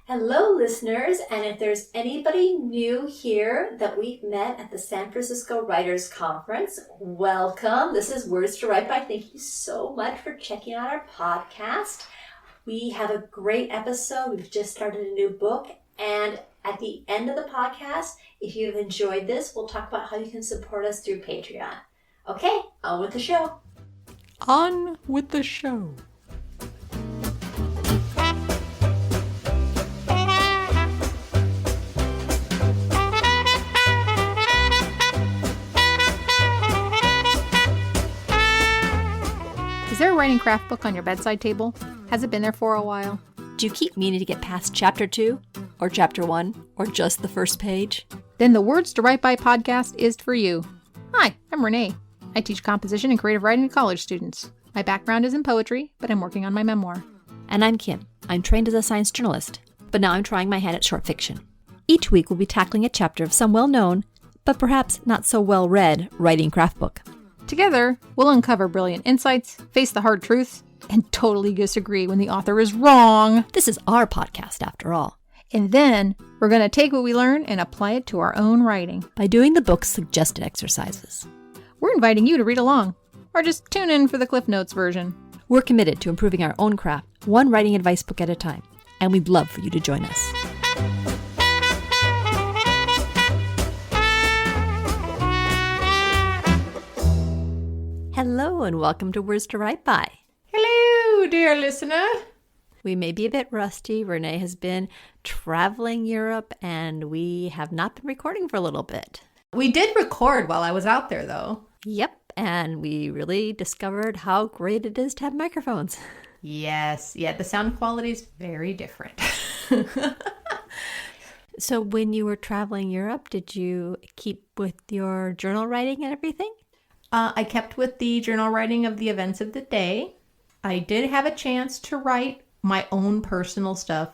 Hello, listeners, and if there's anybody new here that we've met at the San Francisco Writers Conference, welcome. This is Words to Write By. Thank you so much for checking out our podcast. We have a great episode. We've just started a new book, and at the end of the podcast, if you've enjoyed this, we'll talk about how you can support us through Patreon. Okay, on with the show. On with the show. Is there a writing craft book on your bedside table? Has it been there for a while? Do you keep meaning to get past chapter 2, or chapter 1, or just the first page? Then the Words to Write By podcast is for you. Hi, I'm Renee. I teach composition and creative writing to college students. My background is in poetry, but I'm working on my memoir. And I'm Kim. I'm trained as a science journalist, but now I'm trying my hand at short fiction. Each week we'll be tackling a chapter of some well-known, but perhaps not so well-read, writing craft book. Together, we'll uncover brilliant insights, face the hard truths, and totally disagree when the author is wrong. This is our podcast, after all. And then, we're going to take what we learn and apply it to our own writing. By doing the book's suggested exercises. We're inviting you to read along, or just tune in for the Cliff Notes version. We're committed to improving our own craft, one writing advice book at a time, and we'd love for you to join us. Hello, and welcome to Words to Write By. Hello, dear listener. We may be a bit rusty. Renee has been traveling Europe, and we have not been recording for a little bit. We did record while I was out there, though. Yep, and we really discovered how great it is to have microphones. Yes, the sound quality is very different. So when you were traveling Europe, did you keep with your journal writing and everything? I kept with the journal writing of the events of the day. I did have a chance to write my own personal stuff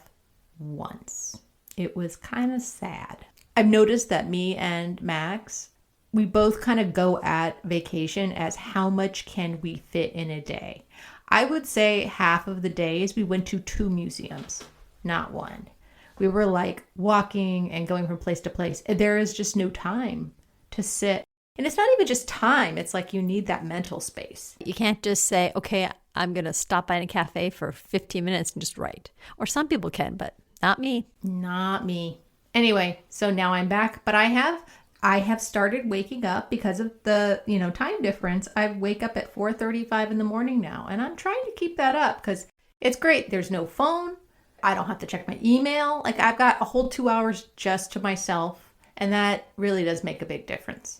once. It was kind of sad. I've noticed that me and Max, we both kind of go at vacation as how much can we fit in a day. I would say half of the days we went to 2 museums, not one. We were like walking and going from place to place. There is just no time to sit. And it's not even just time. It's like you need that mental space. You can't just say, okay, I'm going to stop by in a cafe for 15 minutes and just write. Or some people can, but not me. Not me. Anyway, so now I'm back, but I have started waking up because of the, time difference. I wake up at 4:35 in the morning now, and I'm trying to keep that up because it's great. There's no phone. I don't have to check my email. Like I've got a whole 2 hours just to myself, and that really does make a big difference.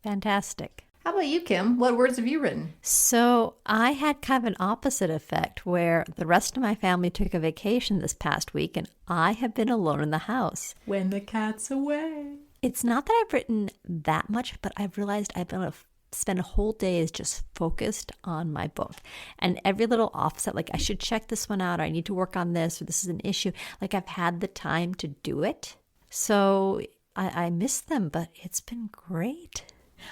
Fantastic. How about you, Kim? What words have you written? So I had kind of an opposite effect where the rest of my family took a vacation this past week and I have been alone in the house. When the cat's away. It's not that I've written that much, but I've realized I've been able to spend a whole day is just focused on my book. And every little offset, like I should check this one out, or I need to work on this, or this is an issue. Like I've had the time to do it. So I miss them, but it's been great.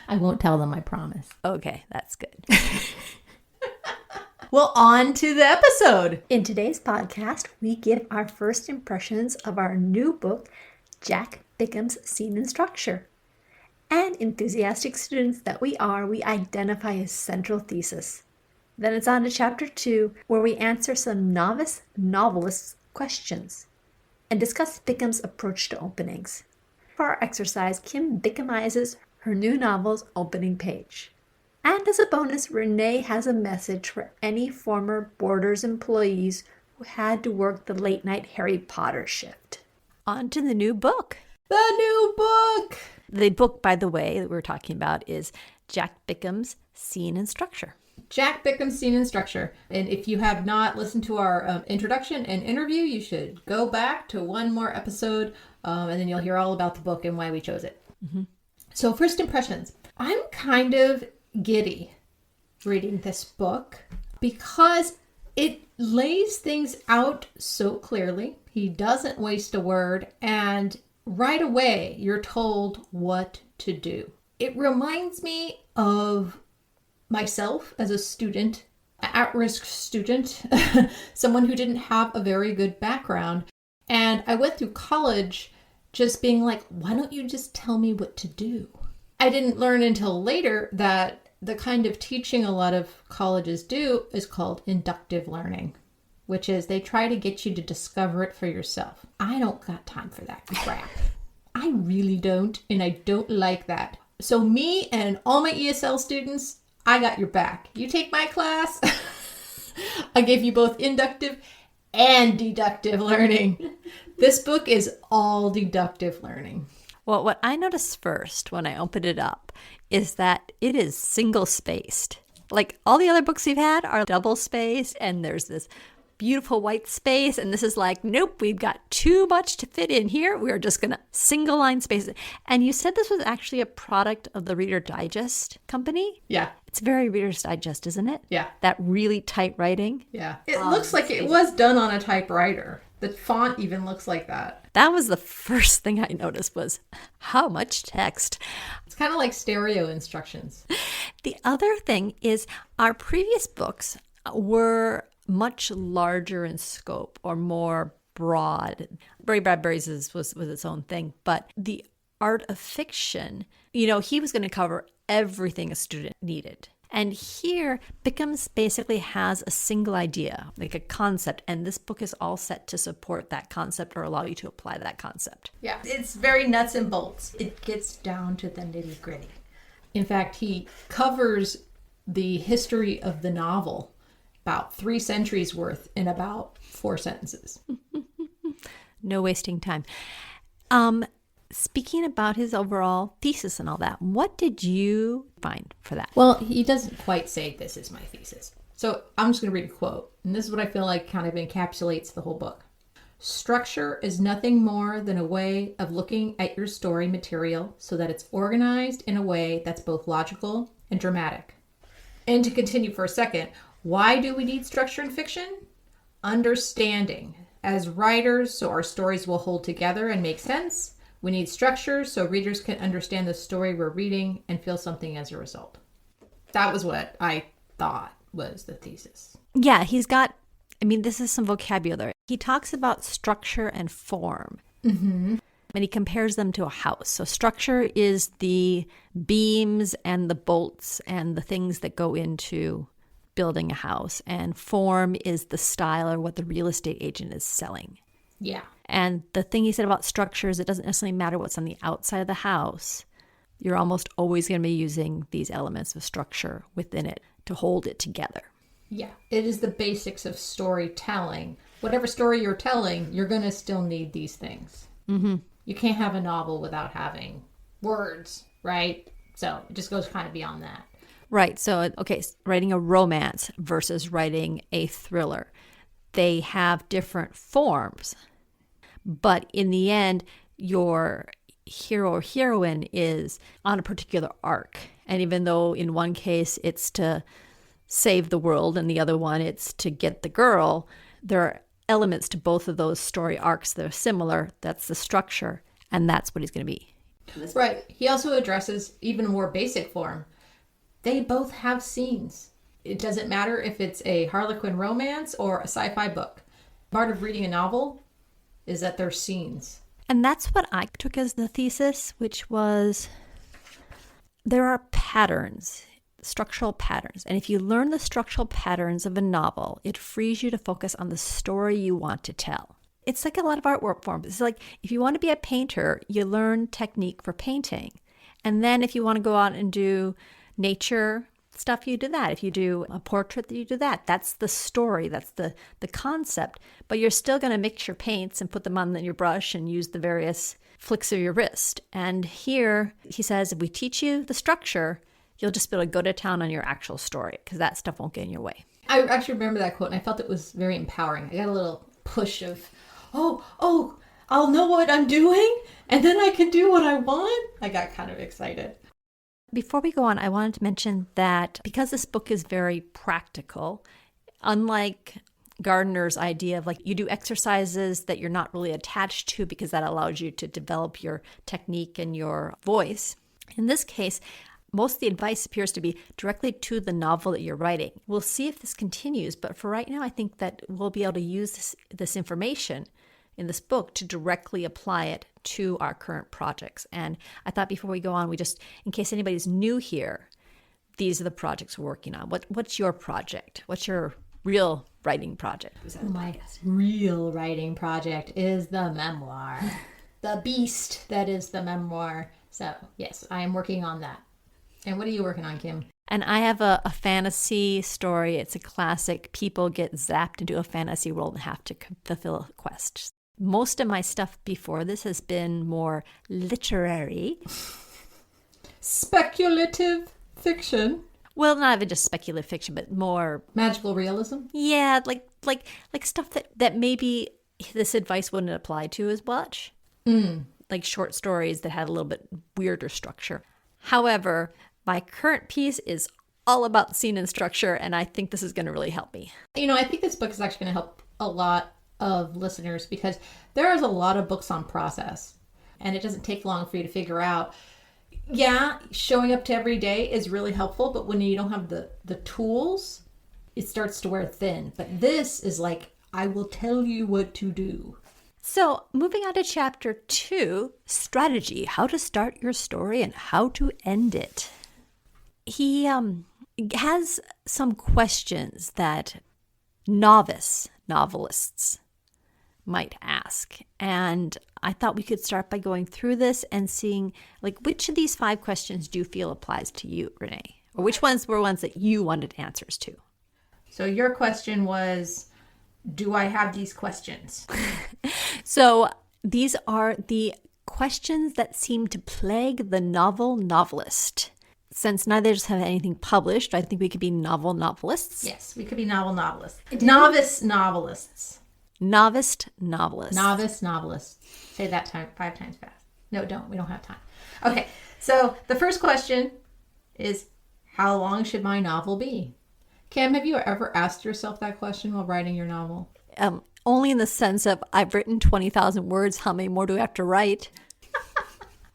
I won't tell them, I promise. Okay, that's good. Well, on to the episode. In today's podcast, we give our first impressions of our new book, Jack Bickham's Scene and Structure. And enthusiastic students that we are, we identify his central thesis. Then it's on to chapter 2, where we answer some novice novelists' questions and discuss Bickham's approach to openings. For our exercise, Kim Bickhamizes her new novel's opening page. And as a bonus, Renee has a message for any former Borders employees who had to work the late-night Harry Potter shift. On to the new book. The new book! The book, by the way, that we're talking about is Jack Bickham's Scene and Structure. Jack Bickham's Scene and Structure. And if you have not listened to our introduction and interview, you should go back to one more episode, and then you'll hear all about the book and why we chose it. Mm-hmm. So first impressions. I'm kind of giddy reading this book because it lays things out so clearly. He doesn't waste a word, and right away you're told what to do. It reminds me of myself as a student, at-risk student, someone who didn't have a very good background. And I went through college just being like, why don't you just tell me what to do? I didn't learn until later that the kind of teaching a lot of colleges do is called inductive learning, which is they try to get you to discover it for yourself. I don't got time for that crap. I really don't, and I don't like that. So me and all my ESL students, I got your back. You take my class, I gave you both inductive and deductive learning. This book is all deductive learning. Well, what I noticed first when I opened it up is that it is single spaced. Like all the other books we've had are double spaced, and there's this beautiful white space, and this is like, nope, we've got too much to fit in here. We're just going to single line space it. And you said this was actually a product of the Reader Digest company? Yeah. It's very Reader's Digest, isn't it? Yeah. That really tight writing. Yeah. It looks like it was done on a typewriter. The font even looks like that. That was the first thing I noticed was how much text. It's kind of like stereo instructions. The other thing is our previous books were much larger in scope or more broad. Ray Bradbury's was its own thing, but the art of fiction, he was going to cover everything a student needed. And here, Bickham's basically has a single idea, like a concept, and this book is all set to support that concept or allow you to apply that concept. Yeah, it's very nuts and bolts. It gets down to the nitty gritty. In fact, he covers the history of the novel, about 3 centuries worth, in about 4 sentences. No wasting time. Speaking about his overall thesis and all that, what did you find for that? Well, he doesn't quite say this is my thesis. So I'm just going to read a quote. And this is what I feel like kind of encapsulates the whole book. Structure is nothing more than a way of looking at your story material so that it's organized in a way that's both logical and dramatic. And to continue for a second, why do we need structure in fiction? Understanding. As writers, so our stories will hold together and make sense. We need structure so readers can understand the story we're reading and feel something as a result. That was what I thought was the thesis. Yeah, this is some vocabulary. He talks about structure and form. Mm-hmm. And he compares them to a house. So structure is the beams and the bolts and the things that go into building a house. And form is the style or what the real estate agent is selling. Yeah. And the thing he said about structure is it doesn't necessarily matter what's on the outside of the house. You're almost always going to be using these elements of structure within it to hold it together. Yeah. It is the basics of storytelling. Whatever story you're telling, you're going to still need these things. Mm-hmm. You can't have a novel without having words, right? So it just goes kind of beyond that. Right. So, okay, writing a romance versus writing a thriller. They have different forms. But in the end, your hero or heroine is on a particular arc. And even though in one case it's to save the world and the other one it's to get the girl, there are elements to both of those story arcs that are similar. That's the structure, and that's what he's going to be. Right. He also addresses even more basic form. They both have scenes. It doesn't matter if it's a Harlequin romance or a sci-fi book. Part of reading a novel is that there's scenes. And that's what I took as the thesis, which was there are patterns, structural patterns. And if you learn the structural patterns of a novel, it frees you to focus on the story you want to tell. It's like a lot of artwork forms. It's like if you want to be a painter, you learn technique for painting. And then if you want to go out and do nature stuff, you do that. If you do a portrait, you do that. That's the story. That's the concept. But you're still going to mix your paints and put them on your brush and use the various flicks of your wrist. And here he says, if we teach you the structure, you'll just be able to go to town on your actual story because that stuff won't get in your way. I actually remember that quote and I felt it was very empowering. I got a little push of, oh, I'll know what I'm doing and then I can do what I want. I got kind of excited. Before we go on, I wanted to mention that because this book is very practical, unlike Gardner's idea of like you do exercises that you're not really attached to because that allows you to develop your technique and your voice. In this case, most of the advice appears to be directly to the novel that you're writing. We'll see if this continues, but for right now, I think that we'll be able to use this information in this book to directly apply it to our current projects. And I thought before we go on, we just, in case anybody's new here, these are the projects we're working on. What's your project? What's your real writing project? My real writing project is the memoir. The beast that is the memoir. So, yes, I am working on that. And what are you working on, Kim? And I have a fantasy story. It's a classic. People get zapped into a fantasy world and have to fulfill a quest. Most of my stuff before this has been more literary. Speculative fiction. Well, not even just speculative fiction, but more Magical realism. yeah, like stuff that maybe this advice wouldn't apply to as much. Like short stories that had a little bit weirder structure. However, my current piece is all about scene and structure, and I think this is going to really help me. You know, I think this book is actually going to help a lot of listeners because there is a lot of books on process, and it doesn't take long for you to figure out. Yeah, showing up to every day is really helpful, but when you don't have the tools, it starts to wear thin. But this is like, I will tell you what to do. So, moving on to chapter 2, strategy, how to start your story and how to end it. He has some questions that novice novelists might ask. And I thought we could start by going through this and seeing, like, which of these 5 questions do you feel applies to you, Renee? Or which ones were ones that you wanted answers to? So your question was, do I have these questions? So these are the questions that seem to plague the novelist. Since neither of us have anything published, I think we could be novelists. Yes, we could be novelists. Novice novelists. Novice novelists. Novice novelists. Say that 5 times fast. No, don't. We don't have time. Okay, so the first question is, how long should my novel be? Kim, have you ever asked yourself that question while writing your novel? Only in the sense of, I've written 20,000 words, how many more do I have to write?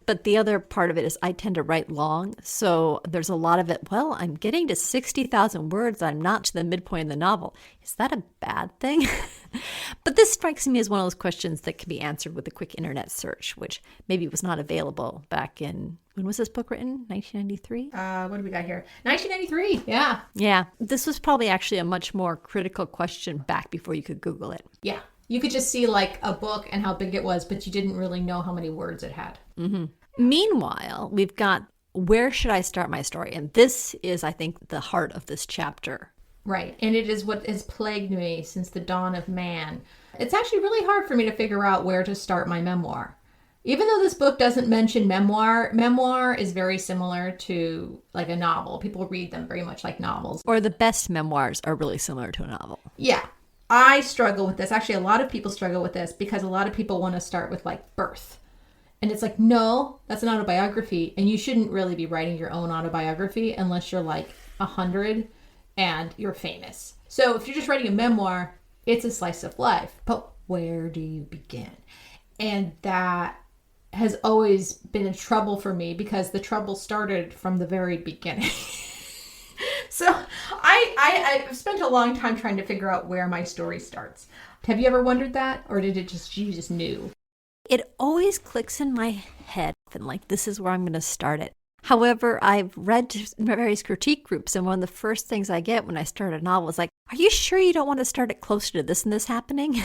But the other part of it is I tend to write long. So there's a lot of it, well, I'm getting to 60,000 words. I'm not to the midpoint of the novel. Is that a bad thing? But this strikes me as one of those questions that can be answered with a quick internet search, which maybe was not available back in, when was this book written? 1993? What do we got here? 1993, yeah. Yeah, this was probably actually a much more critical question back before you could Google it. Yeah, you could just see like a book and how big it was, but you didn't really know how many words it had. Mm-hmm. Meanwhile, we've got, where should I start my story? And this is, I think, the heart of this chapter. Right, and it is what has plagued me since the dawn of man. It's actually really hard for me to figure out where to start my memoir. Even though this book doesn't mention memoir is very similar to like a novel. People read them very much like novels. Or the best memoirs are really similar to a novel. Yeah, I struggle with this. Actually, a lot of people struggle with this because a lot of people want to start with like birth. And it's like, no, that's an autobiography. And you shouldn't really be writing your own autobiography unless you're like 100 and you're famous. So if you're just writing a memoir, it's a slice of life. But where do you begin? And that has always been in trouble for me because the trouble started from the very beginning. So I've spent a long time trying to figure out where my story starts. Have you ever wondered that? Or did it just, you just knew? It always clicks in my head and like, this is where I'm going to start it. However, I've read various critique groups, and one of the first things I get when I start a novel is like, are you sure you don't want to start it closer to this and this happening?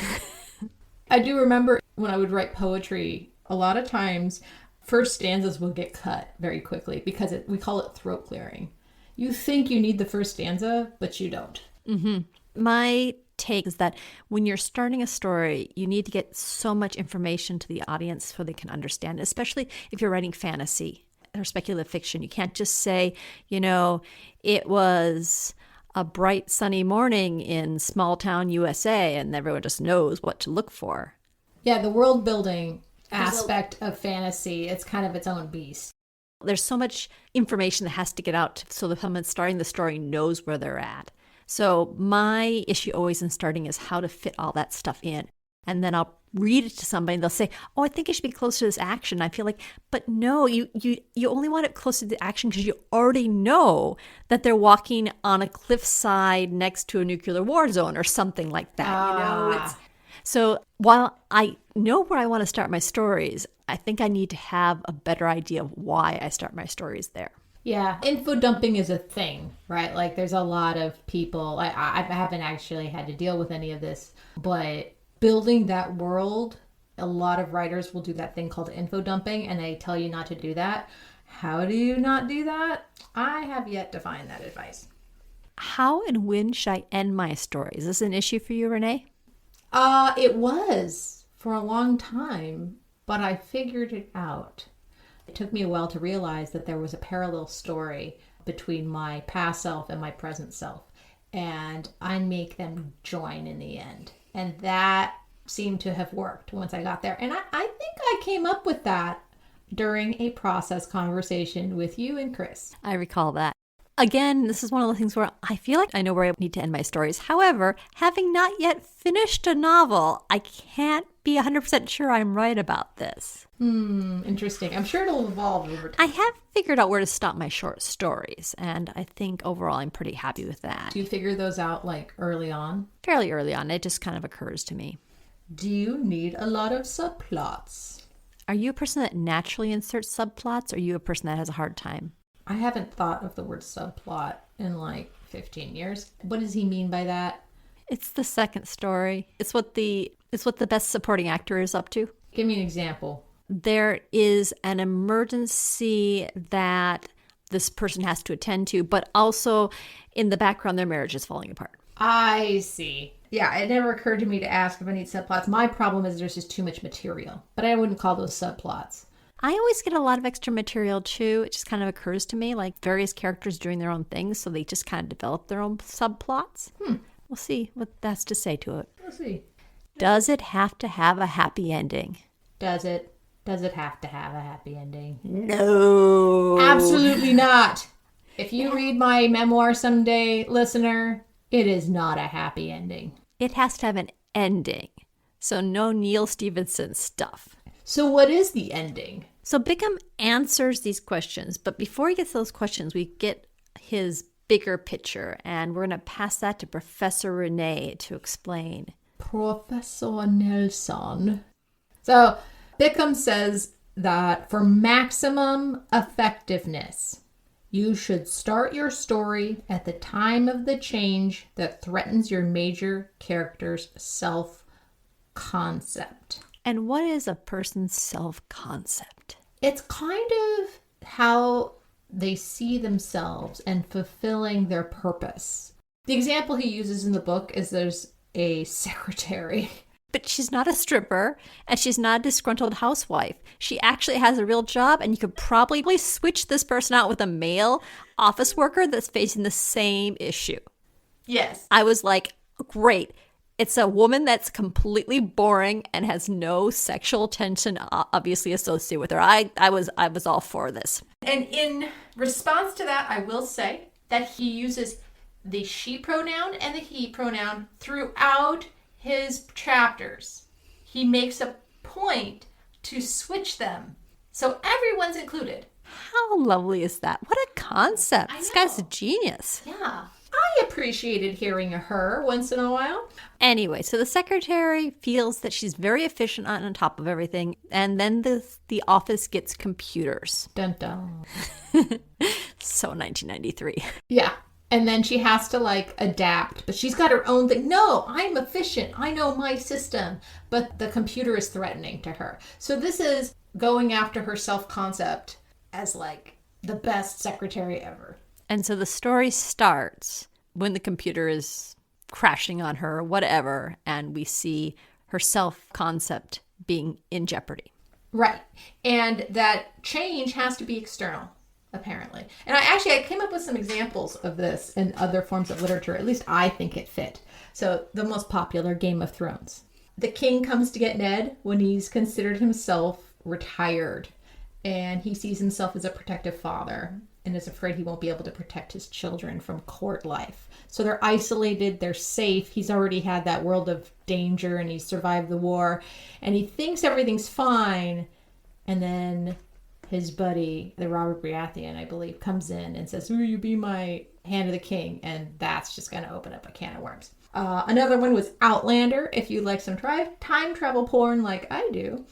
I do remember when I would write poetry, a lot of times first stanzas will get cut very quickly because we call it throat clearing. You think you need the first stanza, but you don't. Mm-hmm. My take is that when you're starting a story, you need to get so much information to the audience so they can understand it, especially if you're writing fantasy or speculative fiction. You can't just say, it was a bright sunny morning in small town USA and everyone just knows what to look for. Yeah, the world building aspect of fantasy, it's kind of its own beast. There's so much information that has to get out so that someone starting the story knows where they're at. So my issue always in starting is how to fit all that stuff in. And then I'll read it to somebody and they'll say, oh, I think it should be close to this action. I feel like, but no, you only want it close to the action because you already know that they're walking on a cliffside next to a nuclear war zone or something like that. So while I know where I want to start my stories. I think I need to have a better idea of why I start my stories there. Yeah, info dumping is a thing, right? Like there's a lot of people, I haven't actually had to deal with any of this, but building that world, a lot of writers will do that thing called info dumping, and they tell you not to do that. How do you not do that? I have yet to find that advice. How and when should I end my story? Is this an issue for you, Renee? It was for a long time, but I figured it out. It took me a while to realize that there was a parallel story between my past self and my present self, and I make them join in the end. And that seemed to have worked once I got there. And I think I came up with that during a process conversation with you and Chris. I recall that. Again, this is one of the things where I feel like I know where I need to end my stories. However, having not yet finished a novel, I can't be 100% sure I'm right about this. Interesting. I'm sure it'll evolve over time. I have figured out where to stop my short stories, and I think overall I'm pretty happy with that. Do you figure those out like early on? Fairly early on, it just kind of occurs to me. Do you need a lot of subplots? Are you a person that naturally inserts subplots, or are you a person that has a hard time? I haven't thought of the word subplot in like 15 years. What does he mean by that? It's the second story. It's what the best supporting actor is up to. Give me an example. There is an emergency that this person has to attend to, but also in the background their marriage is falling apart. I see. Yeah, it never occurred to me to ask if I need subplots. My problem is there's just too much material, but I wouldn't call those subplots. I always get a lot of extra material too. It just kind of occurs to me, like various characters doing their own things, so they just kind of develop their own subplots. We'll see what that's to say to it. We'll see. Does it have to have a happy ending? Does it? Does it have to have a happy ending? No. Absolutely not. If you read my memoir someday, listener, it is not a happy ending. It has to have an ending. So no Neil Stephenson stuff. So what is the ending? So Bickham answers these questions, but before he gets those questions, we get his bigger picture, and we're going to pass that to Professor Renee to explain. Professor Nelson. So Bickham says that for maximum effectiveness, you should start your story at the time of the change that threatens your major character's self-concept. And what is a person's self-concept? It's kind of how they see themselves and fulfilling their purpose. The example he uses in the book is there's a secretary. But she's not a stripper, and she's not a disgruntled housewife. She actually has a real job, and you could probably switch this person out with a male office worker that's facing the same issue. Yes. I was like, great. It's a woman that's completely boring and has no sexual tension obviously associated with her. I was all for this. And in response to that, I will say that he uses the she pronoun and the he pronoun throughout his chapters. He makes a point to switch them, so everyone's included. How lovely is that? What a concept. This guy's a know. genius. Yeah. I appreciated hearing a her once in a while. Anyway, so the secretary feels that she's very efficient on top of everything, and then the office gets computers. Dun dun. So 1993. Yeah. And then she has to like adapt, but she's got her own thing. No, I'm efficient. I know my system, but the computer is threatening to her. So this is going after her self-concept as like the best secretary ever. And so the story starts when the computer is crashing on her or whatever, and we see her self-concept being in jeopardy. Right. And that change has to be external, apparently. And I came up with some examples of this in other forms of literature. At least I think it fit. So the most popular, Game of Thrones. The king comes to get Ned when he's considered himself retired, and he sees himself as a protective father and is afraid he won't be able to protect his children from court life. So they're isolated, they're safe. He's already had that world of danger and he's survived the war and he thinks everything's fine. And then his buddy, the Robert Baratheon, I believe, comes in and says, "Will you be my hand of the king?" And that's just going to open up a can of worms. Another one was Outlander, if you like some time travel porn like I do.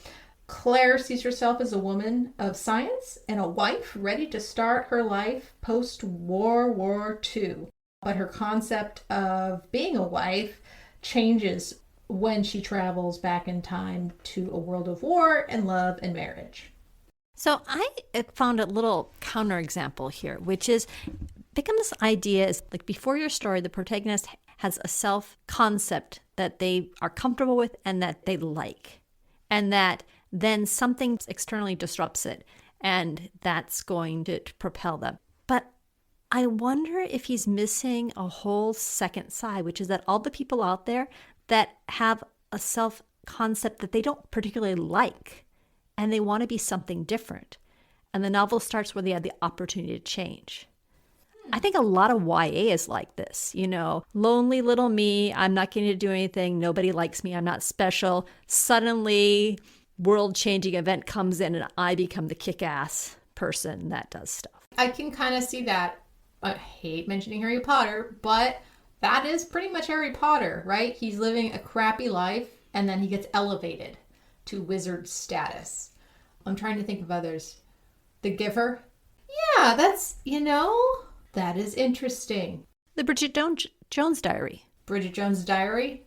Claire sees herself as a woman of science and a wife ready to start her life post-World War II. But her concept of being a wife changes when she travels back in time to a world of war and love and marriage. So I found a little counterexample here, which is Bickham's idea is like before your story, the protagonist has a self-concept that they are comfortable with and that they like, and that then something externally disrupts it, and that's going to propel them. But I wonder if he's missing a whole second side, which is that all the people out there that have a self-concept that they don't particularly like, and they want to be something different. And the novel starts where they have the opportunity to change. I think a lot of YA is like this, lonely little me, I'm not getting to do anything, nobody likes me, I'm not special. Suddenly, world-changing event comes in and I become the kick-ass person that does stuff. I can kind of see that. I hate mentioning Harry Potter, but that is pretty much Harry Potter, right? He's living a crappy life and then he gets elevated to wizard status. I'm trying to think of others. The Giver? Yeah, that's, that is interesting. The Bridget Jones Diary. Bridget Jones' Diary?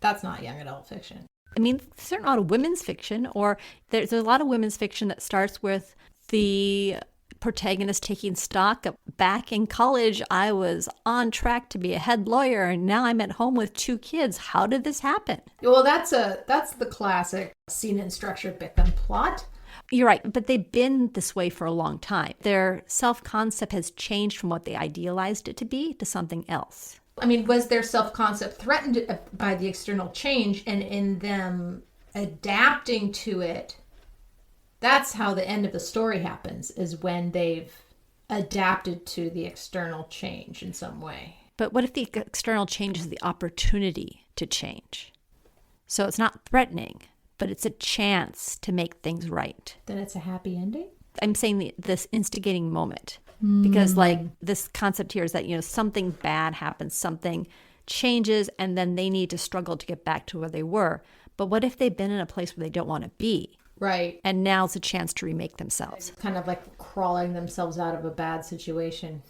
That's not young adult fiction. I mean, there's a lot of women's fiction, or there's a lot of women's fiction that starts with the protagonist taking stock of, back in college, I was on track to be a head lawyer, and now I'm at home with 2 kids. How did this happen? Well, that's the classic scene and structure Bickham plot. You're right, but they've been this way for a long time. Their self-concept has changed from what they idealized it to be to something else. I mean, was their self-concept threatened by the external change, and in them adapting to it, that's how the end of the story happens, is when they've adapted to the external change in some way. But what if the external change is the opportunity to change? So it's not threatening, but it's a chance to make things right. Then it's a happy ending? I'm saying this instigating moment. Because this concept here is that, something bad happens, something changes, and then they need to struggle to get back to where they were. But what if they've been in a place where they don't want to be? Right. And now's a chance to remake themselves. Kind of like crawling themselves out of a bad situation.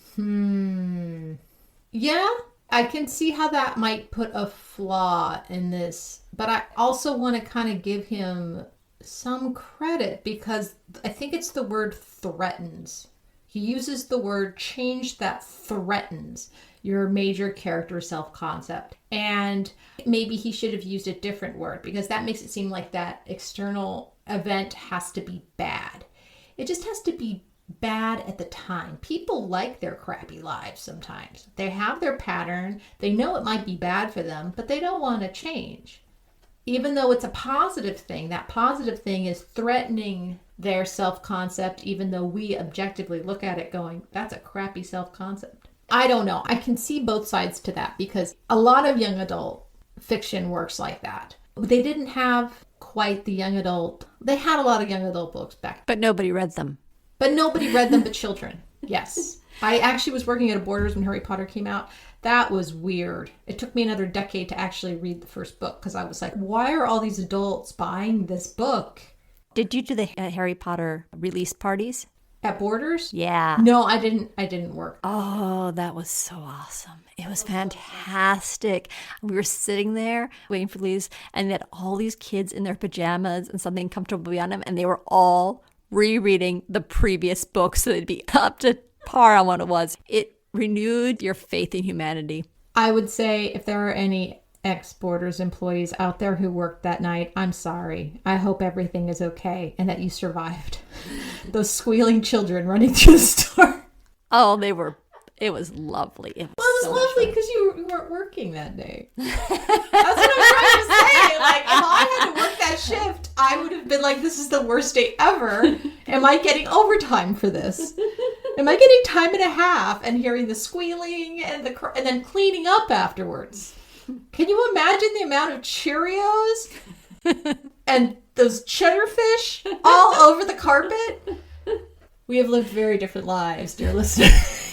Yeah, I can see how that might put a flaw in this. But I also want to kind of give him some credit, because I think it's the word threatens. He uses the word change that threatens your major character self-concept. And maybe he should have used a different word, because that makes it seem like that external event has to be bad. It just has to be bad at the time. People like their crappy lives sometimes. They have their pattern. They know it might be bad for them, but they don't want to change. Even though it's a positive thing, that positive thing is threatening their self-concept, even though we objectively look at it going, that's a crappy self-concept. I don't know. I can see both sides to that, because a lot of young adult fiction works like that. They didn't have quite the young adult. They had a lot of young adult books back. But nobody read them. But nobody read them but children. Yes. I actually was working at a Borders when Harry Potter came out. That was weird. It took me another decade to actually read the first book, because I was like, why are all these adults buying this book? Did you do the Harry Potter release parties? At Borders? Yeah. No, I didn't work. Oh, that was so awesome. It was fantastic. We were sitting there waiting for Lise, and they had all these kids in their pajamas and something comfortable beyond them, and they were all rereading the previous book so they'd be up to par on what it was. It renewed your faith in humanity. I would say if there are any ex-Borders employees out there who worked that night, I'm sorry. I hope everything is okay and that you survived those squealing children running through the store. Oh, it was lovely. It was lovely because you weren't working that day. That's what I'm trying to say. Like, if I had to work that shift, I would have been like, this is the worst day ever. Am I getting overtime for this? Am I getting time and a half and hearing the squealing and then cleaning up afterwards? Can you imagine the amount of Cheerios and those cheddar fish all over the carpet? We have lived very different lives, dear listeners.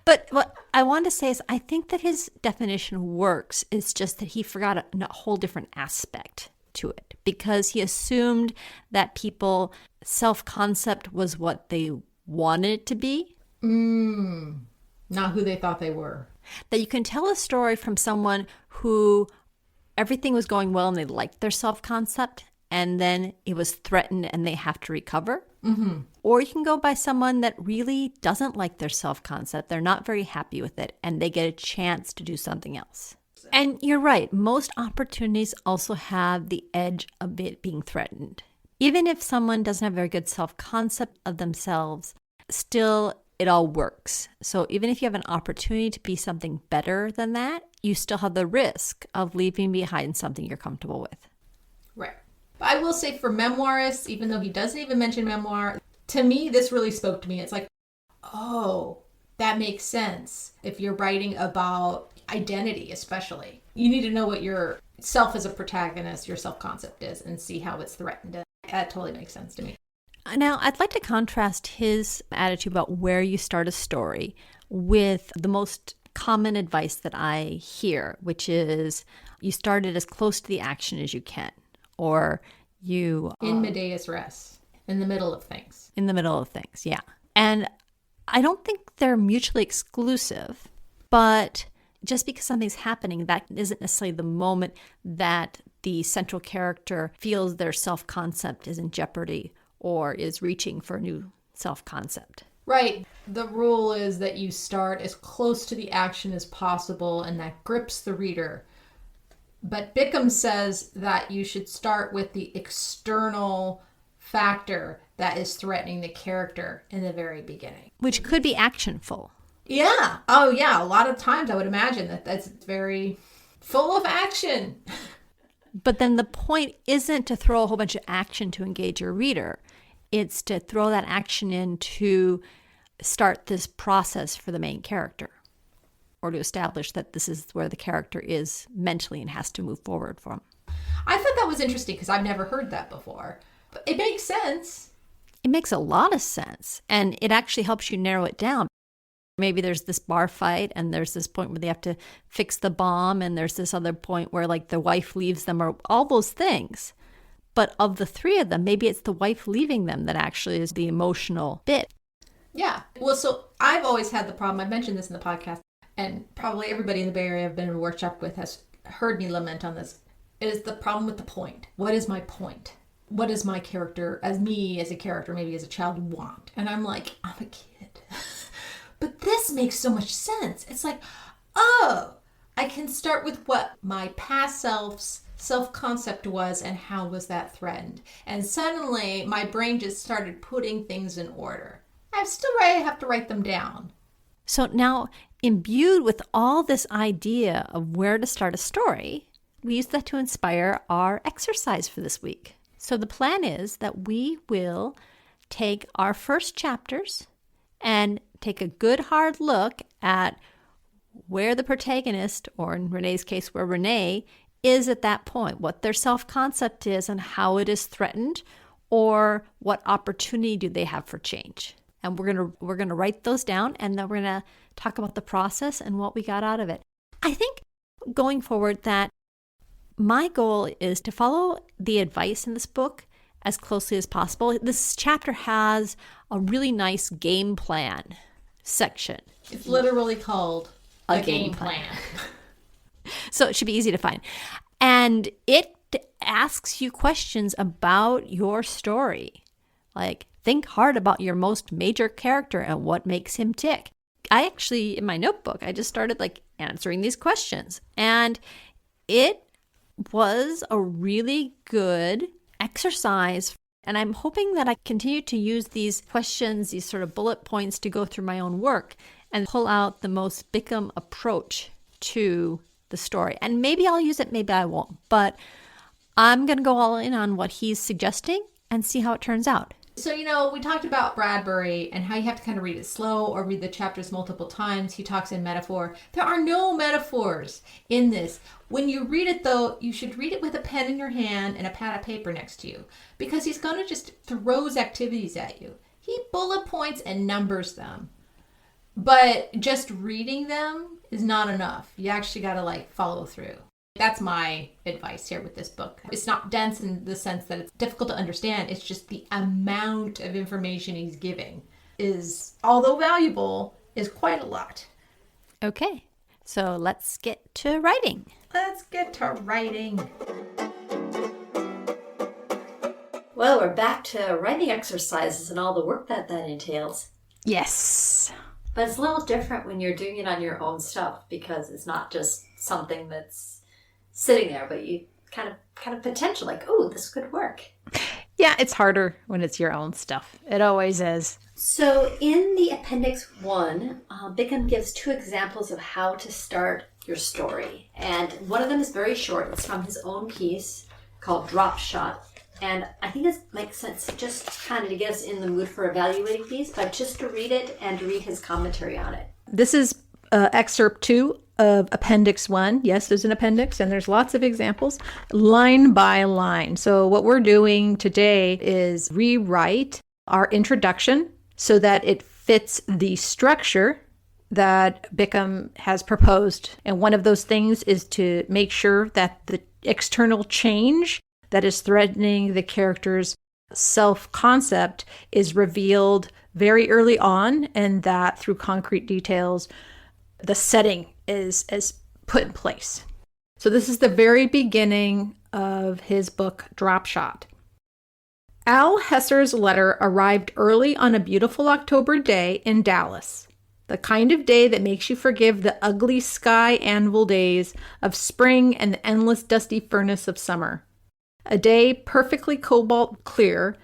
But what I want to say is I think that his definition works. It's just that he forgot a whole different aspect to it because he assumed that people self-concept was what they wanted it to be. Not who they thought they were. That you can tell a story from someone who everything was going well and they liked their self-concept and then it was threatened and they have to recover. Mm-hmm. Or you can go by someone that really doesn't like their self-concept. They're not very happy with it and they get a chance to do something else. And you're right. Most opportunities also have the edge of it being threatened. Even if someone doesn't have very good self-concept of themselves, still it all works. So even if you have an opportunity to be something better than that, you still have the risk of leaving behind something you're comfortable with. Right. But I will say for memoirists, even though he doesn't even mention memoir, to me, this really spoke to me. It's like, oh, that makes sense. If you're writing about identity, especially, you need to know what your self as a protagonist, your self-concept is, and see how it's threatened. That totally makes sense to me. Now, I'd like to contrast his attitude about where you start a story with the most common advice that I hear, which is you start it as close to the action as you can, or you... In medias res, in the middle of things. In the middle of things, yeah. And I don't think they're mutually exclusive, but just because something's happening, that isn't necessarily the moment that the central character feels their self-concept is in jeopardy or is reaching for a new self-concept. Right. The rule is that you start as close to the action as possible, and that grips the reader. But Bickham says that you should start with the external factor that is threatening the character in the very beginning. Which could be actionful. Yeah. Oh, yeah. A lot of times I would imagine that that's very full of action. But then the point isn't to throw a whole bunch of action to engage your reader. It's to throw that action in to start this process for the main character, or to establish that this is where the character is mentally and has to move forward from. I thought that was interesting because I've never heard that before. But it makes sense. It makes a lot of sense, and it actually helps you narrow it down. Maybe there's this bar fight and there's this point where they have to fix the bomb and there's this other point where like the wife leaves them or all those things. But of the three of them, maybe it's the wife leaving them that actually is the emotional bit. Yeah. Well, so I've always had the problem. I've mentioned this in the podcast, and probably everybody in the Bay Area I've been in a workshop with has heard me lament on this. It is the problem with the point. What is my point? What does my character, as me as a character, maybe as a child, want? And I'm like, I'm a kid. But this makes so much sense. It's like, oh, I can start with what my past self's self-concept was and how was that threatened. And suddenly my brain just started putting things in order. I have to write them down. So now, imbued with all this idea of where to start a story, we use that to inspire our exercise for this week. So the plan is that we will take our first chapters and take a good hard look at where the protagonist, or in Renee's case, where Renee is at that point, what their self-concept is and how it is threatened, or what opportunity do they have for change. And we're gonna write those down, and then we're gonna talk about the process and what we got out of it. I think going forward that my goal is to follow the advice in this book as closely as possible. This chapter has a really nice game plan section. It's literally called a game plan. So it should be easy to find. And it asks you questions about your story. Like, think hard about your most major character and what makes him tick. I actually, in my notebook, I just started like answering these questions. And it was a really good exercise. And I'm hoping that I continue to use these questions, these sort of bullet points, to go through my own work and pull out the most Bickham approach to the story. And maybe I'll use it, maybe I won't. But I'm going to go all in on what he's suggesting and see how it turns out. So, we talked about Bradbury and how you have to kind of read it slow or read the chapters multiple times. He talks in metaphor. There are no metaphors in this. When you read it, though, you should read it with a pen in your hand and a pad of paper next to you, because he's going to just throws activities at you. He bullet points and numbers them. But just reading them is not enough. You actually got to like follow through. That's my advice here with this book. It's not dense in the sense that it's difficult to understand. It's just the amount of information he's giving is, although valuable, is quite a lot. Okay, so let's get to writing. Let's get to writing. Well, we're back to writing exercises and all the work that entails. Yes. But it's a little different when you're doing it on your own stuff because it's not just something that's sitting there, but you kind of potential like, oh, this could work. Yeah, it's harder when it's your own stuff. It always is. So in the Appendix 1, Bickham gives 2 examples of how to start your story. And one of them is very short. It's from his own piece called Drop Shot. And I think this makes sense just kind of to get us in the mood for evaluating these, but just to read it and to read his commentary on it. This is excerpt 2 of Appendix 1. Yes, there's an appendix and there's lots of examples, line by line. So what we're doing today is rewrite our introduction so that it fits the structure that Bickham has proposed. And one of those things is to make sure that the external change that is threatening the character's self-concept is revealed very early on, and that through concrete details, the setting is put in place. So this is the very beginning of his book, Drop Shot. Al Hesser's letter arrived early on a beautiful October day in Dallas, the kind of day that makes you forgive the ugly sky anvil days of spring and the endless dusty furnace of summer. A day perfectly cobalt clear,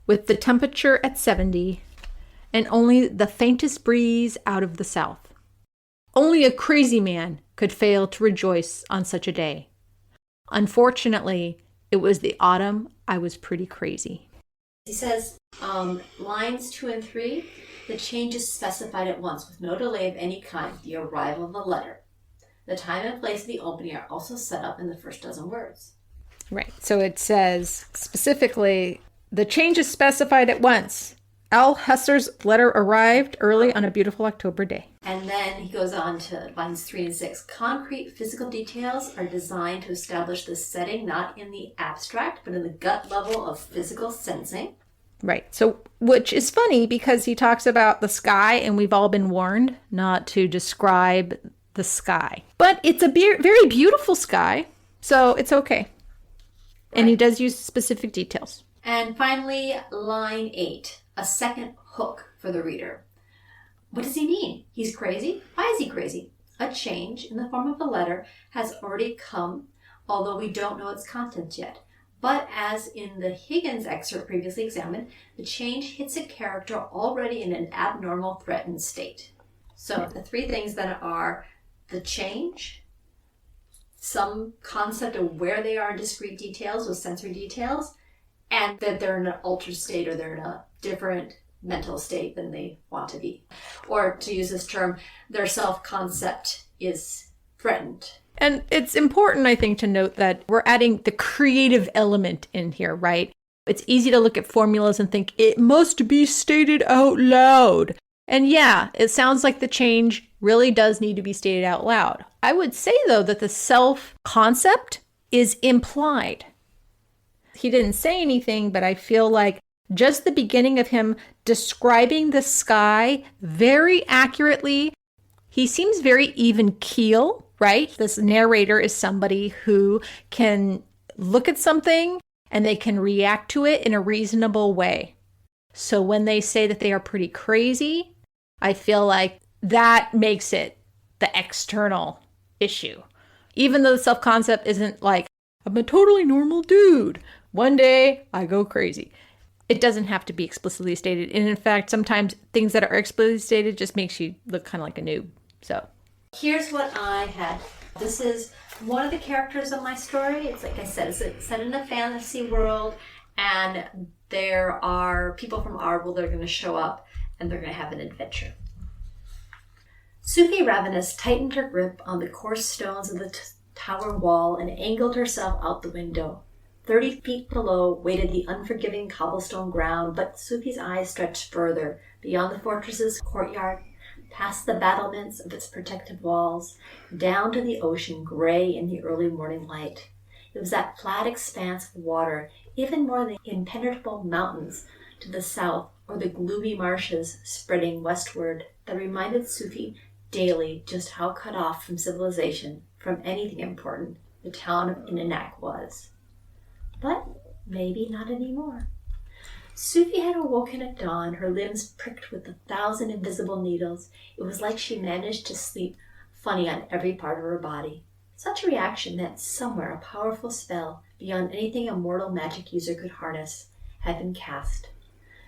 with the temperature at 70, and only the faintest breeze out of the south. Only a crazy man could fail to rejoice on such a day. Unfortunately, it was the autumn I was pretty crazy. He says, lines 2 and 3, the change is specified at once with no delay of any kind, the arrival of the letter. The time and place of the opening are also set up in the first dozen words. Right. So it says specifically, the change is specified at once. Al Hesser's letter arrived early on a beautiful October day. And then he goes on to lines 3 and 6. Concrete physical details are designed to establish the setting not in the abstract, but in the gut level of physical sensing. Right. So, which is funny because he talks about the sky, and we've all been warned not to describe the sky. But it's a very beautiful sky, so it's okay. And he does use specific details. And finally, line 8, a second hook for the reader. What does he mean? He's crazy? Why is he crazy? A change in the form of a letter has already come, although we don't know its content yet. But as in the Higgins excerpt previously examined, the change hits a character already in an abnormal, threatened state. So the 3 things then are the change, some concept of where they are in discrete details with sensory details, and that they're in an altered state or they're in a different mental state than they want to be. Or to use this term, their self-concept is threatened. And it's important, I think, to note that we're adding the creative element in here, right? It's easy to look at formulas and think it must be stated out loud. And yeah, it sounds like the change really does need to be stated out loud. I would say, though, that the self-concept is implied. He didn't say anything, but I feel like just the beginning of him describing the sky very accurately, he seems very even keel, right? This narrator is somebody who can look at something and they can react to it in a reasonable way. So when they say that they are pretty crazy, I feel like that makes it the external issue. Even though the self-concept isn't like, I'm a totally normal dude. One day I go crazy. It doesn't have to be explicitly stated. And in fact, sometimes things that are explicitly stated just makes you look kind of like a noob. So here's what I had. This is one of the characters of my story. It's like I said, it's set in a fantasy world, and there are people from our world that are going to show up, and they're going to have an adventure. Suki Ravenous tightened her grip on the coarse stones of the tower wall and angled herself out the window. 30 feet below waited the unforgiving cobblestone ground, but Suki's eyes stretched further, beyond the fortress's courtyard, past the battlements of its protective walls, down to the ocean gray in the early morning light. It was that flat expanse of water, even more than the impenetrable mountains to the south or the gloomy marshes spreading westward, that reminded Sufi daily just how cut off from civilization, from anything important, the town of Inanak was. But maybe not anymore. Sufi had awoken at dawn, her limbs pricked with 1,000 invisible needles. It was like she managed to sleep funny on every part of her body. Such a reaction that somewhere a powerful spell, beyond anything a mortal magic user could harness, had been cast.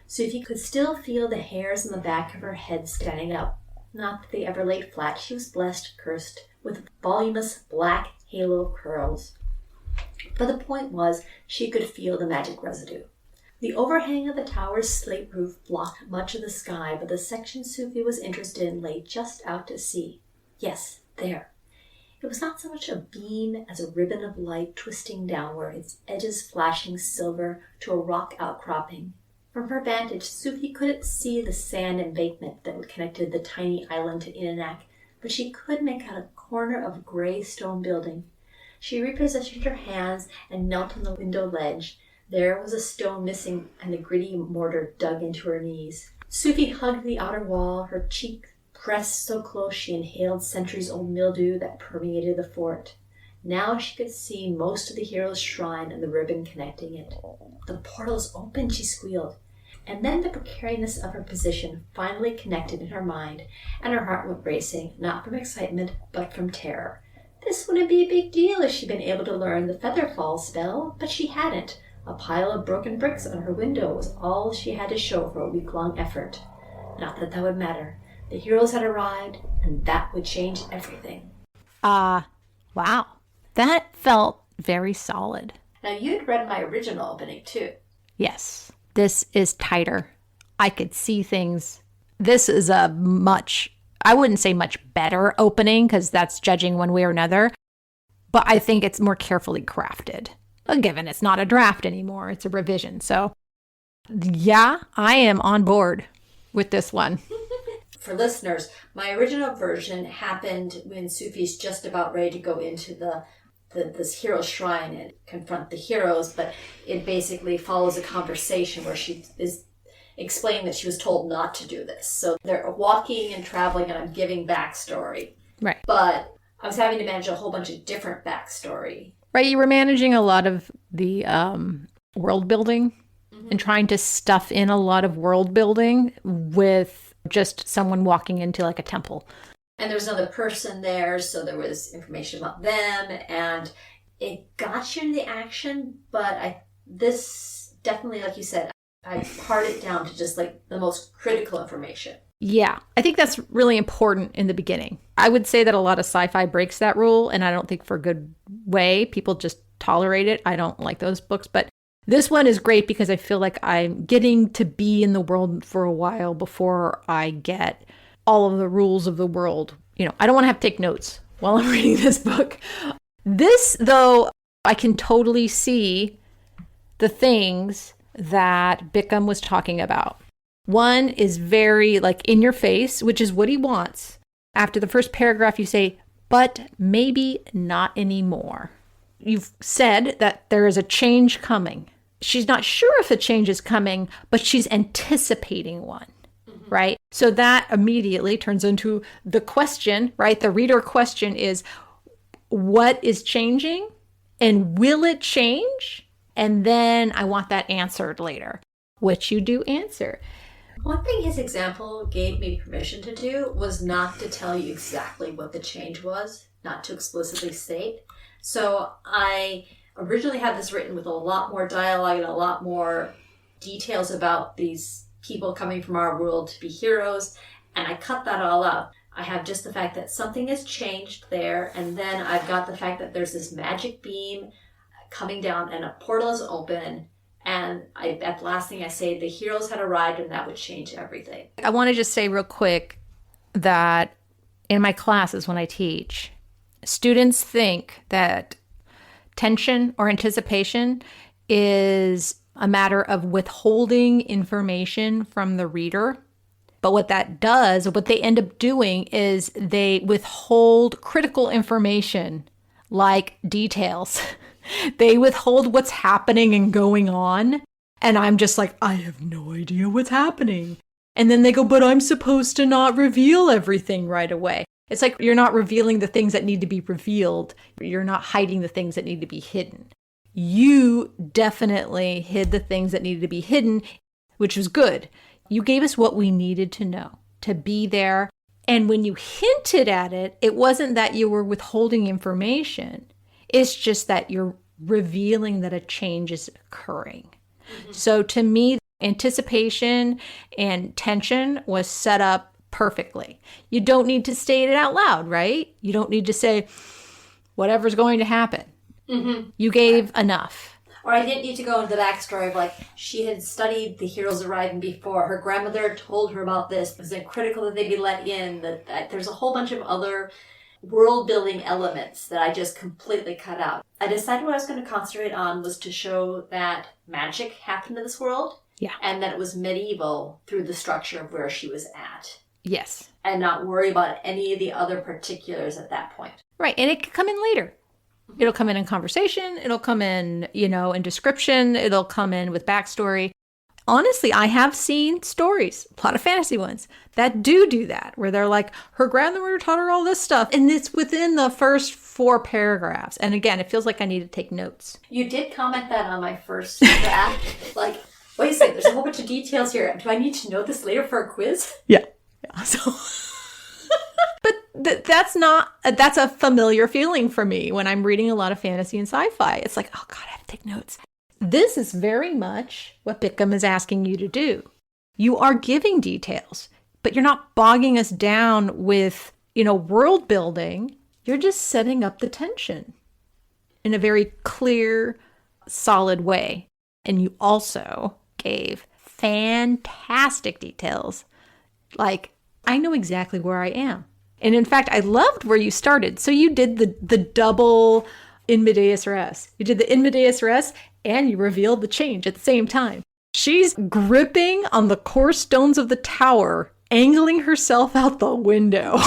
Sufi could still feel the hairs on the back of her head standing up. Not that they ever laid flat. She was blessed, cursed, with a voluminous black halo of curls. But the point was, she could feel the magic residue. The overhang of the tower's slate roof blocked much of the sky, but the section Sufi was interested in lay just out to sea. Yes, there. It was not so much a beam as a ribbon of light twisting downward, its edges flashing silver to a rock outcropping. From her vantage, Sufi couldn't see the sand embankment that connected the tiny island to Inanak, but she could make out a corner of a gray stone building. She repositioned her hands and knelt on the window ledge. There was a stone missing and the gritty mortar dug into her knees. Sufi hugged the outer wall, her cheek pressed so close she inhaled centuries-old mildew that permeated the fort. Now she could see most of the hero's shrine and the ribbon connecting it. "The portal's open," she squealed. And then the precariousness of her position finally connected in her mind, and her heart went racing, not from excitement, but from terror. This wouldn't be a big deal if she'd been able to learn the Featherfall spell, but she hadn't. A pile of broken bricks on her window was all she had to show for a week-long effort. Not that that would matter. The heroes had arrived, and that would change everything. Wow. That felt very solid. Now, you'd read my original opening, too. Yes. This is tighter. I could see things. This is a much, I wouldn't say much better opening, because that's judging one way or another, but I think it's more carefully crafted. Given it's not a draft anymore, it's a revision. So, yeah, I am on board with this one. For listeners, my original version happened when Sufi's just about ready to go into this hero shrine and confront the heroes, but it basically follows a conversation where she is explaining that she was told not to do this. So they're walking and traveling, and I'm giving backstory. Right. But I was having to manage a whole bunch of different backstory. Right, you were managing a lot of the world building and trying to stuff in a lot of world building with just someone walking into like a temple. And there was another person there, so there was information about them, and it got you into the action, but this definitely, like you said, I pared it down to just like the most critical information. Yeah, I think that's really important in the beginning. I would say that a lot of sci-fi breaks that rule, and I don't think for a good way. People just tolerate it. I don't like those books, but this one is great because I feel like I'm getting to be in the world for a while before I get all of the rules of the world. You know, I don't want to have to take notes while I'm reading this book. This, though, I can totally see the things that Bickham was talking about. One is very like in your face, which is what he wants. After the first paragraph, you say, but maybe not anymore. You've said that there is a change coming. She's not sure if a change is coming, but she's anticipating one, right? So that immediately turns into the question, right? The reader question is, what is changing? And will it change? And then I want that answered later, which you do answer. One thing his example gave me permission to do was not to tell you exactly what the change was, not to explicitly state. So I originally had this written with a lot more dialogue and a lot more details about these people coming from our world to be heroes, and I cut that all out. I have just the fact that something has changed there, and then I've got the fact that there's this magic beam coming down and a portal is open. And at the last thing I say, the heroes had arrived and that would change everything. I want to just say real quick that in my classes when I teach, students think that tension or anticipation is a matter of withholding information from the reader. But what that does, what they end up doing is they withhold critical information like details. They withhold what's happening and going on. And I'm just like, I have no idea what's happening. And then they go, but I'm supposed to not reveal everything right away. It's like you're not revealing the things that need to be revealed. You're not hiding the things that need to be hidden. You definitely hid the things that needed to be hidden, which was good. You gave us what we needed to know, to be there. And when you hinted at it, it wasn't that you were withholding information. It's just that you're revealing that a change is occurring. Mm-hmm. So to me, anticipation and tension was set up perfectly. You don't need to state it out loud, right? You don't need to say whatever's going to happen. Mm-hmm. You gave enough. Or I didn't need to go into the backstory of, like, she had studied the heroes arriving before. Her grandmother told her about this. It was critical that they be let in. That there's a whole bunch of other world-building elements that I just completely cut out. I decided what I was going to concentrate on was to show that magic happened in this world. Yeah. And that it was medieval through the structure of where she was at. Yes. And not worry about any of the other particulars at that point. Right. And it could come in later. It'll come in conversation. It'll come in, in description. It'll come in with backstory. Honestly, I have seen stories, a lot of fantasy ones, that do that, where they're like, her grandmother taught her all this stuff. And it's within the first 4 paragraphs. And again, it feels like I need to take notes. You did comment that on my first draft. Like, wait a second, there's a whole bunch of details here. Do I need to know this later for a quiz? Yeah. So... But that's a familiar feeling for me when I'm reading a lot of fantasy and sci-fi. It's like, oh God, I have to take notes. This is very much what Bickham is asking you to do. You are giving details, but you're not bogging us down with, world building. You're just setting up the tension in a very clear, solid way. And you also gave fantastic details. Like, I know exactly where I am. And in fact, I loved where you started. So you did the double in Medias Res. You did the in Medias Res and you revealed the change at the same time. She's gripping on the core stones of the tower, angling herself out the window.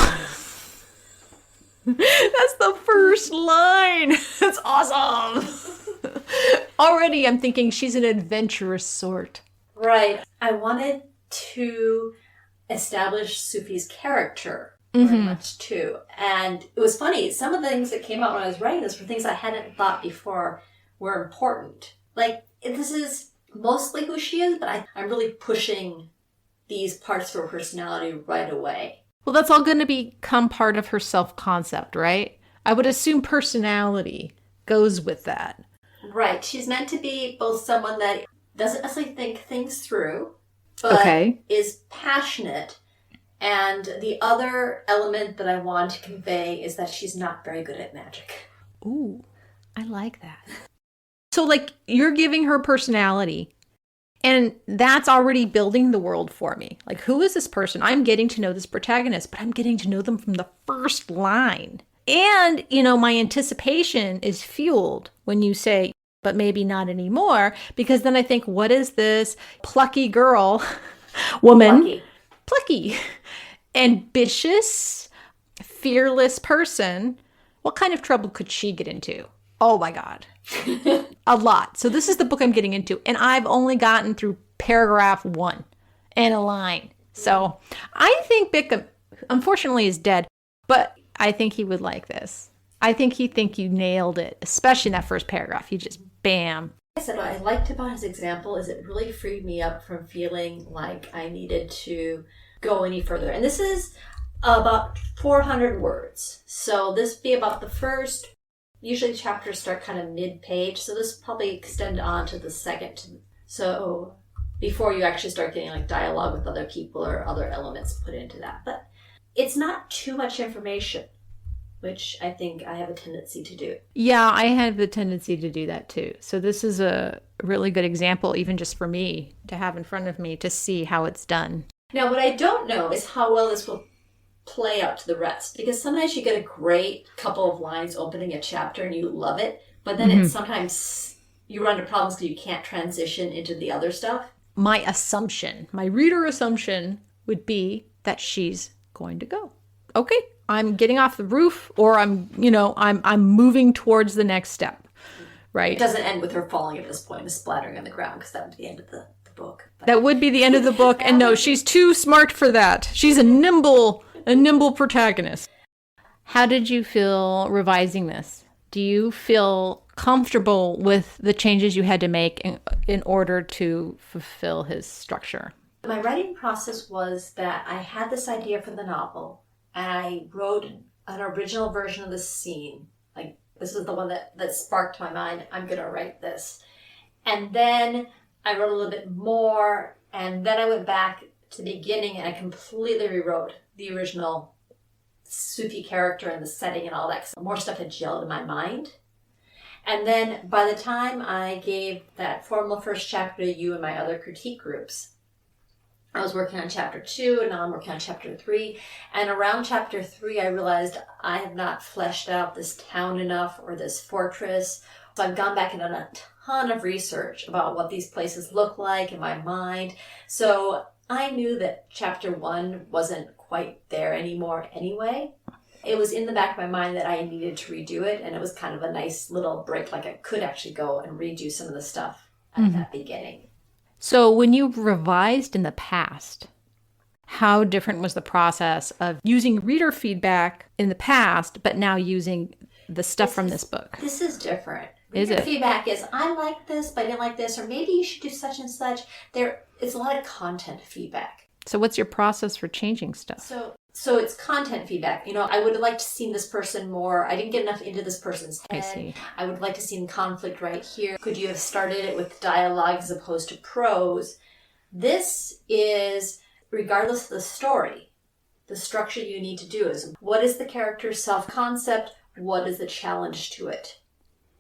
That's the first line. That's awesome. Already I'm thinking she's an adventurous sort. Right. I wanted to establish Sufi's character. Very much too. And it was funny, some of the things that came out when I was writing this were things I hadn't thought before were important. Like, this is mostly who she is, but I'm really pushing these parts of her personality right away. Well, that's all going to become part of her self-concept, right? I would assume personality goes with that. Right. She's meant to be both someone that doesn't necessarily think things through, but is passionate. And the other element that I want to convey is that she's not very good at magic. Ooh, I like that. So, like, you're giving her personality, and that's already building the world for me. Like, who is this person? I'm getting to know this protagonist, but I'm getting to know them from the first line. And, my anticipation is fueled when you say, but maybe not anymore, because then I think, what is this plucky girl, woman? Plucky, ambitious, fearless person. What kind of trouble could she get into? Oh my God. A lot. So this is the book I'm getting into. And I've only gotten through paragraph 1 and a line. So I think Bickham, unfortunately, is dead. But I think he would like this. I think you nailed it. Especially in that first paragraph. You just bam. I said what I liked about his example is it really freed me up from feeling like I needed to go any further. And this is about 400 words. So this would be about the first, usually chapters start kind of mid-page. So this will probably extend on to the second. So before you actually start getting like dialogue with other people or other elements put into that. But it's not too much information, which I think I have a tendency to do. Yeah, I have the tendency to do that too. So this is a really good example, even just for me to have in front of me to see how it's done. Now, what I don't know is how well this will play out to the rest. Because sometimes you get a great couple of lines opening a chapter and you love it. But then it's sometimes you run into problems because you can't transition into the other stuff. My reader assumption would be that she's going to go. Okay, I'm getting off the roof, or I'm moving towards the next step, right? It doesn't end with her falling at this point and splattering on the ground, because that would be the end of the book. But That would be the end of the book. And no, she's too smart for that. She's a nimble protagonist. How did you feel revising this? Do you feel comfortable with the changes you had to make in order to fulfill his structure? my writing process was that I had this idea for the novel, and I wrote an original version of the scene. Like, this is the one that sparked my mind. I'm going to write this. And then I wrote a little bit more, and then I went back to the beginning and I completely rewrote the original Sufi character and the setting and all that, 'cause more stuff had gelled in my mind. And then by the time I gave that formal first chapter to you and my other critique groups, I was working on chapter 2, and now I'm working on chapter 3. And around chapter 3, I realized I have not fleshed out this town enough, or this fortress. So I've gone back and done a ton of research about what these places look like in my mind. So I knew that chapter 1 wasn't quite there anymore anyway. It was in the back of my mind that I needed to redo it, and it was kind of a nice little break. Like, I could actually go and redo some of the stuff at that beginning. So when you revised in the past, how different was the process of using reader feedback in the past, but now using the stuff from this book? This is different. Is Reader it? feedback is, I like this, but I didn't like this, or maybe you should do such and such. It's a lot of content feedback. So what's your process for changing stuff? So it's content feedback. I would have liked to see this person more. I didn't get enough into this person's head. I see. I would like to see conflict right here. Could you have started it with dialogue as opposed to prose? This is, regardless of the story, the structure you need to do is, what is the character's self-concept? What is the challenge to it?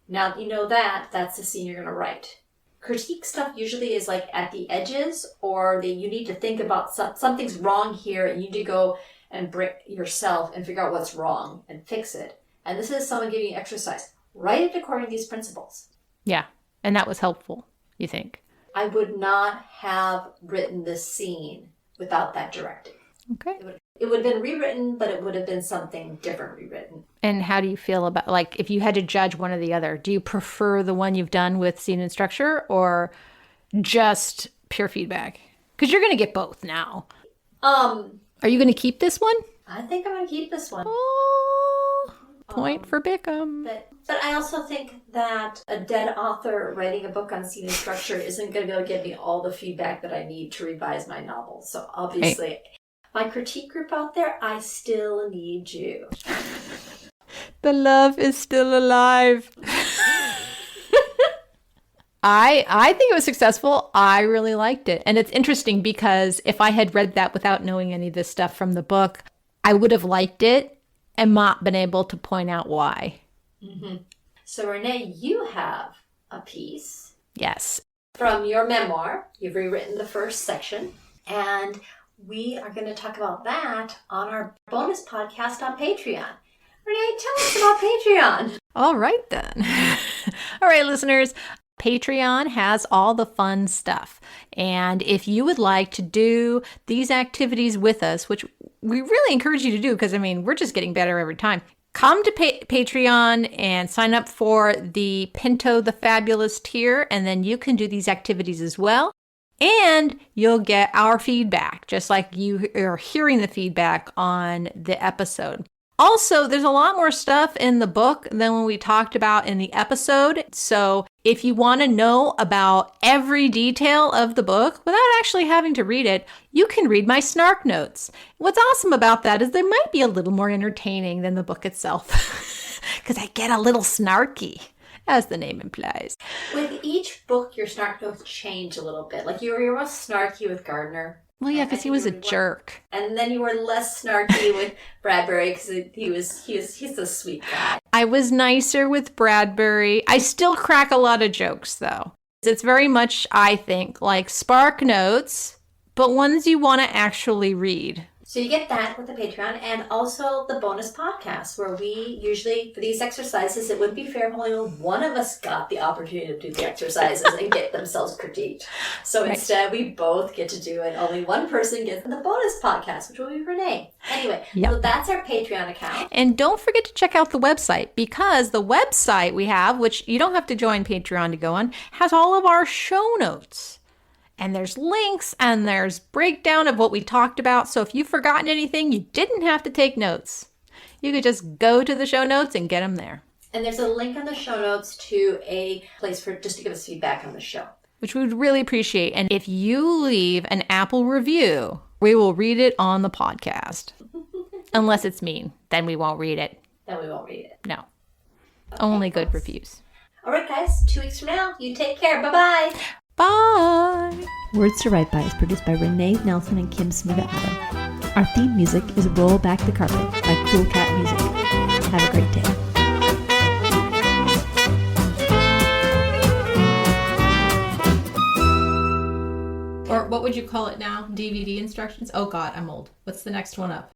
Now that you know that's the scene you're going to write. Critique stuff usually is like at the edges, or you need to think about something's wrong here, and you need to go and break yourself and figure out what's wrong and fix it. And this is someone giving you exercise. Write it according to these principles. Yeah. And that was helpful, you think? I would not have written this scene without that directive. Okay. It would have been rewritten, but it would have been something different rewritten. And how do you feel about, like, if you had to judge one or the other, do you prefer the one you've done with scene and structure, or just pure feedback? Because you're going to get both now. Are you going to keep this one? I think I'm going to keep this one. Oh, point for Bickham. But I also think that a dead author writing a book on scene and structure isn't going to be able to give me all the feedback that I need to revise my novel. So obviously, my critique group out there, I still need you. The love is still alive. I think it was successful. I really liked it. And it's interesting because if I had read that without knowing any of this stuff from the book, I would have liked it and not been able to point out why. Mm-hmm. So Renee, you have a piece. Yes. From your memoir. You've rewritten the first section. And we are going to talk about that on our bonus podcast on Patreon. Renee, tell us about Patreon. All right, then. All right, listeners. Patreon has all the fun stuff. And if you would like to do these activities with us, which we really encourage you to do, because, we're just getting better every time. Come to Patreon and sign up for the Pinto the Fabulous tier, and then you can do these activities as well. And you'll get our feedback, just like you are hearing the feedback on the episode. Also, there's a lot more stuff in the book than when we talked about in the episode. So if you want to know about every detail of the book without actually having to read it, you can read my snark notes. What's awesome about that is they might be a little more entertaining than the book itself, because I get a little snarky, as the name implies. With each book, your snark notes change a little bit. Like, you were most snarky with Gardner. Well, yeah, because he was a jerk. And then you were less snarky with Bradbury, because he's a sweet guy. I was nicer with Bradbury. I still crack a lot of jokes, though. It's very much, I think, like Spark Notes, but ones you want to actually read. So you get that with the Patreon, and also the bonus podcast, where we usually, for these exercises, it wouldn't be fair if only one of us got the opportunity to do the exercises and get themselves critiqued. So instead, we both get to do it. Only one person gets the bonus podcast, which will be Renee. Anyway, so that's our Patreon account. And don't forget to check out the website, because the website we have, which you don't have to join Patreon to go on, has all of our show notes. And there's links and there's breakdown of what we talked about. So if you've forgotten anything, you didn't have to take notes. You could just go to the show notes and get them there. And there's a link in the show notes to a place for just to give us feedback on the show, which we would really appreciate. And if you leave an Apple review, we will read it on the podcast. Unless it's mean, then we won't read it. Then we won't read it. No. Okay, only good reviews. All right, guys. 2 weeks from now, you take care. Bye-bye. Bye. Words to Write By is produced by Renee Nelson and Kim Smiga Adam. Our theme music is Roll Back the Carpet by Cool Cat Music. Have a great day. Or what would you call it now? DVD instructions? Oh God, I'm old. What's the next one up?